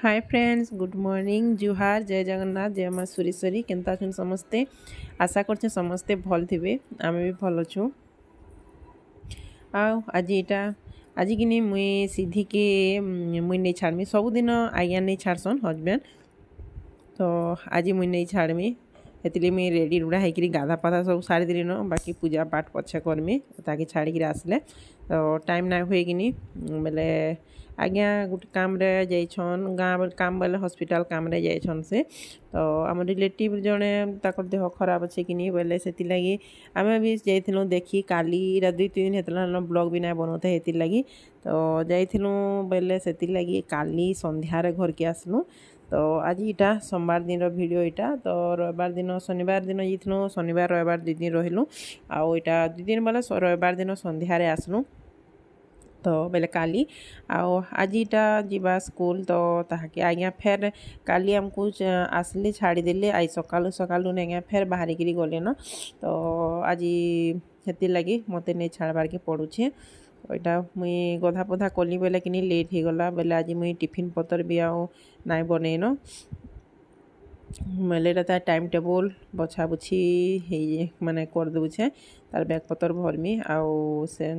Hi friends good morning जुहार जय जगन्नाथ जय माँ सुरेश्वरी केनता अछन समस्ते आशा करछे समस्ते भल थिबे आमे भी भल अछु आज इटा आज कि मुई सीधी के मुई नहीं छाड़मी सबुदिन आज्ञा नहीं छाड़सन हजबैंड तो आज मुई नहीं छाड़मी हेतिले मुई रेडी रुड़ा होकर गाधा पाधा सब सारी देली न बाकी पूजा पाठ पछे करमी ताकि छाड़ी आसले तो टाइम ना हुए कि बेले आज्ञा गोटे काम रे जाइछन गाँ काम बेले हॉस्पिटल काम रे जाइछन से तो आम रिलेटिव जड़े ताकर देह खराब अच्छे कि बोले से लगी आम भी जाइलु देखी काली 2-3 दिन हेतला ब्लॉग भी ना बनाते हेतिर लगी तो जाइलु बोले से लगी काली संध्यारे घर के आसलु तो आज इटा सोमवार दिन वीडियो इटा तो रविवार दिन शनिवार दिन जाइलु शनिवार रविवार 2 दिन रहिलु आउ इटा 2 दिन बोले रविवार दिन संध्यारे आसलु तो बेले काली आज इटा जीवा स्कूल तो ताकि आज्ञा फेर काली आमको आसले छाड़ी देले आई सकालू सकालू आज्ञा फेर बाहर गिरी गले न तो आज हेती लगी मते नहीं छाड़बार के पड़ुछे ओटा मुई गधा पधा कली बेले कि लेट हो गला बेले आज मुई टिफिन पतर भी आओ नाई बनईन मेलेटा तार टाइम टेबल बछा बुछी माने कर दूचे तार बैग पतर भरमी आउ से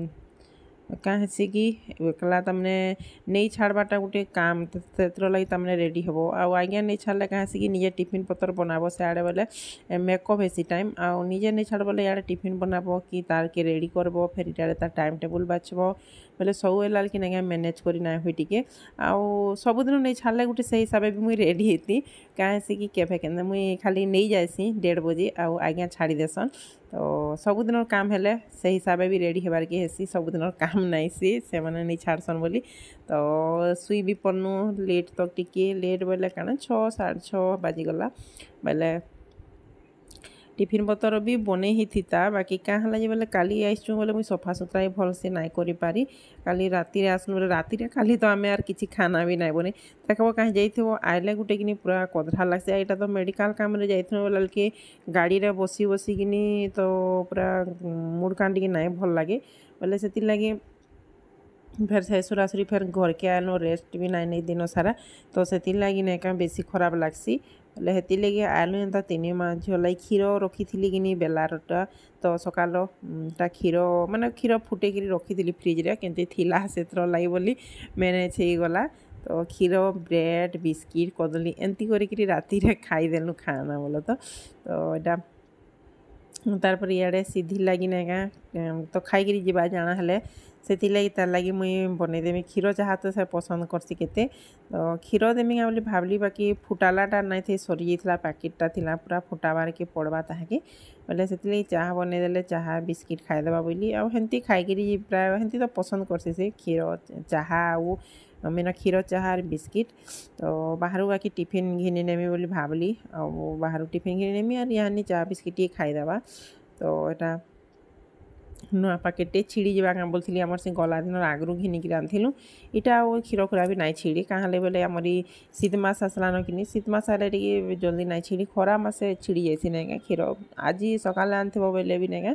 कहाँ से कि एकला तमने नहीं छाड़बाटा गोटे काम तेतर लगी तमने रेडी हेबो आज्ञा नहीं छाड़ले कहाँ से कि निजे टिफिन पतर बनाबो से आड़े बोले मेकअप हेसी टाइम आउ निजे नहीं छाड़ बोले यार टिफिन बनाबो कि तार के रेडी करबो फिर इटारे तार टाइम टेबल बाछबो बोले सब लाल कि ना मैनेज करी ना हुई टिके आउ सबुदिन नहीं छाड़ले गोटे से हिसाब भी मुई रेडी हेती कहाँ से कि केफे के मुई खाली नहीं जाएसी 1:30 बजे आउ आज्ञा छाड़ी देसन तो सबुदिन काम हेले से हिसाब भी रेडी हेबार के हेसी सबुदिन काम नाई से माने नहीं छाड़सन बोली तो सुई भी पन्नू लेट तक टिके लेट बोले काना 6 6:30 बाजीगला बोले टिफिन पतर भी बने ही था बाकी क्या है बोले काली आसचु बोले मुझे सफा सुतरा भल से नाई करि पारी काली राति आसनु बोले राति खाली तो आम यार किसी खाना भी नाई बने देखो कहीं जाइए आइले गोटे कि पूरा कदरा लगसे यहाँ तो मेडिकल काम रे जाइए बोला कि गाड़ी रे बसी बसिकी तो पूरा मुड कान टी नाई भल लगे बोले से लगे फिर शेषुर आसुरी फिर घर के आलु रेस्ट भी नाई नहीं दिन सारा तो से लगी ना क्या बेसी खराब लगसी बोले हेती लगे आलु एंता 3 मास झील लगी क्षीर रखी थी कि बेलारटा तो सकाल क्षीर माने क्षीर फुटे रखी थी फ्रिज रे केमती थिला से लगी बोली मैनेज हो गला तो क्षीर ब्रेड बिस्किट कदली एमती करी राति रे खाईदेलु खाना बोलो तो यहाँ तारपर इे सीधी लगी ना तो खाई जावा जाना हेले से लगी तार लगी मुई बनईदेमी क्षीर चाहा तो से पसंद करसी केते तो क्षीर देमी बोली भावली बाकी फुटालाटा नाई थे सरी जाता पैकेटा थिला पूरा फुटाबार के पड़वा ताकि बोले से चाहा बनईदेले चाहा बिस्किट खाईदेवा बोली आमती खाई प्राय हेमती तो पसंद करसी से क्षीर चाहा आउ मेरा क्षीर चाहा बिस्किट तो बाहर बाकी टिफिन घिनी नेमी बोली भावली बाहर टिफिन घिनी नेमी और यहाँ चाहा बिस्किट ये खाईदेवा तो यहाँ नुआ पैकेटे छिड़ी जावा क्या बोलती आम से गला दिन आगु घिनिक आनिलु यहाँ क्षीर खुरा भी नाई छिड़ी कहाँ बोले आमरी शीत मास आसलान कि शीत मास आए टे जल्दी नाई छिड़ी खरा मासे छिड़ी जाइए ना क्षीर आज सकाल आनथिबो बोले भी ना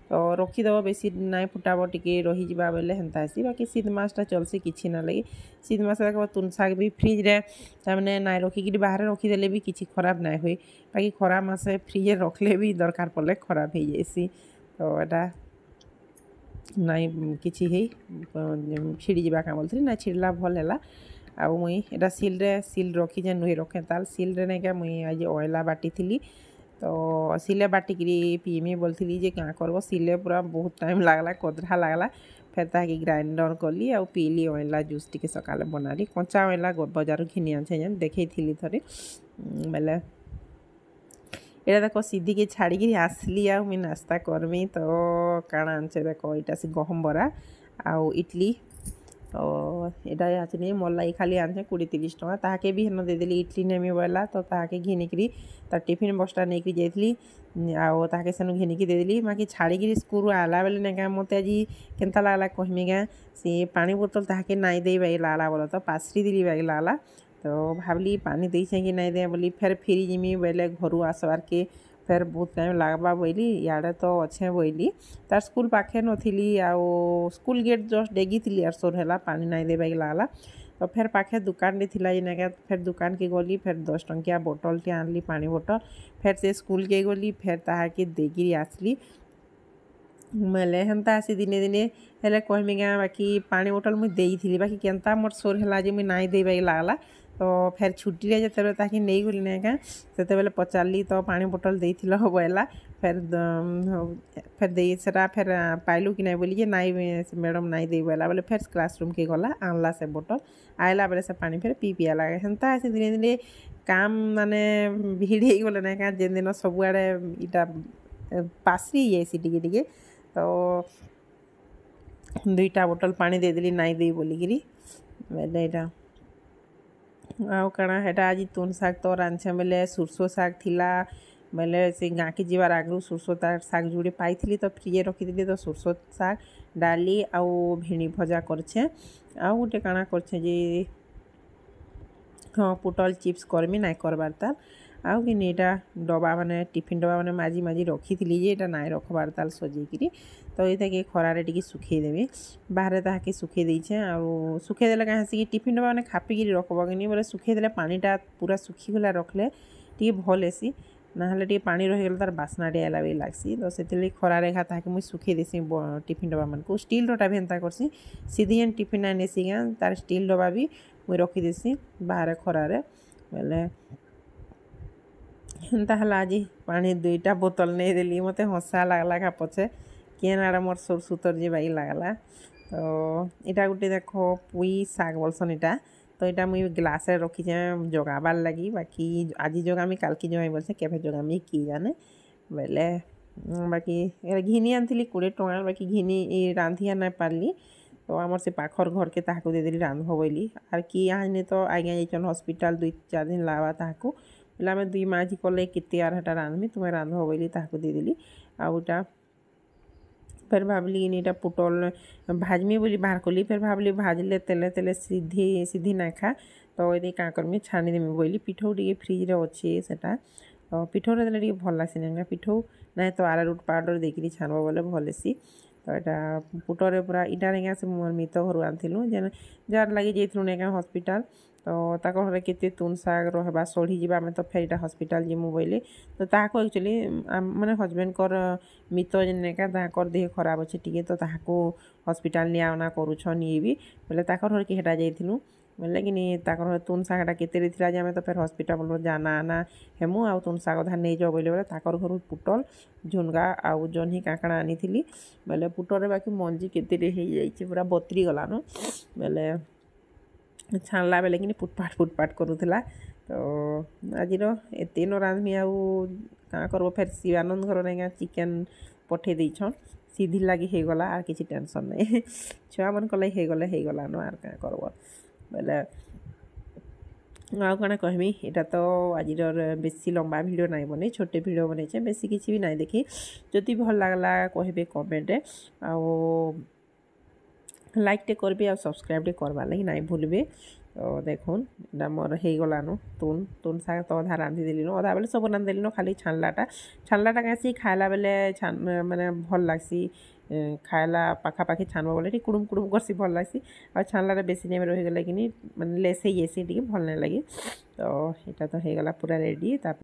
तो रखीदेव बेसी नाई फुटाब टे रही बोले हेन्ता आसी बाकी शीत मासटा चलसी किसी ना लगी शीत मास देख तुन शाग भी फ्रिज रे तमें नाई रखिक बाहर रखीदे भी किसी खराब ना हुए बाकी खरा मासे फ्रिज रखले भी दरकार पड़े खराब हो जाएसी तो यहाँ नाई किसी ही छिड़ी जावा क्या बोलती ना छिड़ला भल है आउ मुई एटा सिल रखी जे नुहे रखे ताल सिल रे क्या मुई आज ऑयला बाटी थी तो सिले बाटिकी पीमी बोलती जे क्या करब सिले पूरा बहुत टाइम लगला कदरा लगला फिर ताकि ग्राइंडर कली आ पीली ऑयला जूस टी सकाले बनाली कंचा ऑयला बजार घिनी आने देखे थी थे बोले यहाँ देख सीधी के छाड़ी आसली आ मुई नास्ता करमी तो काण आनचे देख यहाँ से गहम बरा आउ इडली तो यहाँ आसनी मलाई खाली आने 20-30 टका ताके भी हेन देदेली इडली नेमी बोला तो ताके घिनिकी तार टिफिन बक्सटा नहीं जाइली आउ ताके सेनु घिनिकी देदेली बाकी छाड़ी स्कूल आला बेले ना क्या मत आज केनता लगला कहमी क्या सी पानी बोतल ताके नाई दे बाई लाला बोला तो पासरी दिली बाई लाला तो भावली पानी दे कि नहीं दे बोली फिर फिरी जिमी बोले घर आसबार के फिर बहुत टाइम लगवा बोली इे तो अच्छे बोली तार स्कूल पाखे नी आउ स्कूल गेट जस्ट डेगी थी यार सोर है पानी नाई देवा लगला तो फिर पाखे दुकान टे थिला जेनेका फिर दुकान के गली फिर 10 टंकिया बोतल टे आनली पानी बोतल फिर से स्कूल के गली फिर ताहाके देगिरी आसली मेले हेन्ता आसी दिने दिने हेले कहमी क्या बाकी पानी बोतल मुझे देई बाकी केन्ता मोर सोर है जे मुझे नाई देबाई लागला तो फिर छुट्टी रे जते ताकि नहीं गली ना क्या से बेले पचारि तो पानी बोतल देइथिल बोला फिर फिर दे सेटा फिर पाइलु कि नहीं बोली जे नाई मैडम नाई दे बोला बोले फिर क्लासरूम के गला आनला से बोतल आइला बेले से पानी फिर पी पिया लगे हेन्ता आसी दिने दिने काम माने भिड़ हो गले ना क्या जेन दिन सबुआड़े इटा पासरी जाइसी टिके टिके तो 2टा बोतल पानी देदेली नाई दे बोलिकी बेले इटा आउ काଣା हेटा आज तुन शाग तो रांधे बेले सुरसो शाग थिला बेले से गाँ के जीवार आगु सुरसो शाग जोड़े पाई तो फ्रिजे रखी तो सुरसो शाग डाली आउ भेणी भजा करछे आउ गोटे काଣା करछे जे हाँ पुटल चिप्स करमी नाई करबार तार आउ कि एटा डबा माने टिफिन डबा माने माजी माजी रखी जे एटा नाई रखबार ताल सजेकी तो ये के खरारे टिके सुखे देबे बाहर ताके सुखे देछे आउ सुखे देले कहाँ से कि टिफिन डबा माने खापिकी रखब कि बोले सुखे देले पानीटा पूरा सुखी गला रखले टिके भल हेसी ना टिके पानी रही गला तार बास्ना टे आला भी लागसी तो से खरारे खा ताके मुझे सुखे देसी टिफिन डबा मन को स्टील डटा भी एंता करसी सीधी टिफिन आनेसी क्या तार स्टील डबा भी मुझे रखी देसी बाहर खरारे बेले हेन्ता हला आज पानी 2टा बोतल नहीं देली मत हसा लगला का पछे केन आड़े मोर सोर सुतर जे बाई लागला तो इटा गोटे देख पुई शाग बोलसन इटा तो इटा मुई ग्लास रखी जगाबार लगी बाकी आज जगामी काल की जगाई बोलसे केभे जगामी की जाने बेले बाकी घिनी आनी 20 टଙ୍କା बाकी घिनी रांधिया ना पारली तो आमर से पाखर घर के ताहाको देदेली रांधब बोली आर कि यहाँ तो आज्ञा जाइछन हॉस्पिटल 2-4 दिन लावा ताहाको बोले आम 2 माझी कले केते आर हेटा रांधमी तुम्हें रांधब बोली ताहाको देदेली आउटा फिर भावली इटा पुटल भाजमी बोली बाहर कली फिर भावली भाजले तेले तेले सीधी सीधी ना खा तो ये क्या करमी छानी देमी बोली पिठौ टे फ्रिज रे अच्छे सेटा तो पिठौ देले टे भल लागसी पिठौ ना तो आरारुट पाउडर देकरी छानब बोले भलसी तो यहाँ पुटरे पूरा इटा रेगा से मोर मित घर आनिलु जेन जार लगे जाइलु नेगा हॉस्पिटल तो ताकर घरे केते तुन शाग रहबा सढ़ी जीवा में तो फिर हॉस्पिटल जीमु बोले तो ताको एक्चुअली माने हस्बैंड कर मित जेनेका ताकर देह खराब अच्छे टिके तो ताको हॉस्पिटल नि आना करूछन ये भी बोले ताकर घर के हेटा जाइलु बोले कि ताकर तुन शागटा केते थिला जे तो फिर हॉस्पिटल बोल जाना आना हेमु आ तुन शाग धा नहीं जाओ बोले ताकर घर पुटल झुनगा आउ जह्नी काकड़ा आनी बोले पुटरे बाकी मंजी केते हो जाइए पूरा बतरी गलान बोले छाणला बेले कि फुटपाट करूला तो आज एत न रांधमी आउ क्या करब फिर शिवानंद घर ना चिकेन पठे देछन सीधी लगी हो गला आर किसी टेंशन नहीं छुआ मन कले हो गला न आर क्या करब बोले आउ कण कहमी यहाँ तो आज बेसी लंबा वीडियो नहीं बने छोटे वीडियो बने बेसी किसी भी नहीं देखी जदि भल लगला कहबे कमेंट आउ लाइक टे करबे आ सब्सक्राइब टे करवा लगी नहीं भूलबे तो देखुन इटा मोर हो गलान तुन शाग तो अधा रांधि देली अधा बेले सब रांधि देली खाली छानलाटा कैसी खाला बेले छान माने भल लागसी खाला पाखापाखि छानब बोले कुड़ुम कुड़ुम करसी भल लागसी और छानला बेसी टाइम रही गला कि माने लेस हो जासी भल नहीं लगे तो यहाँ तो हो गला पूरा रेडी।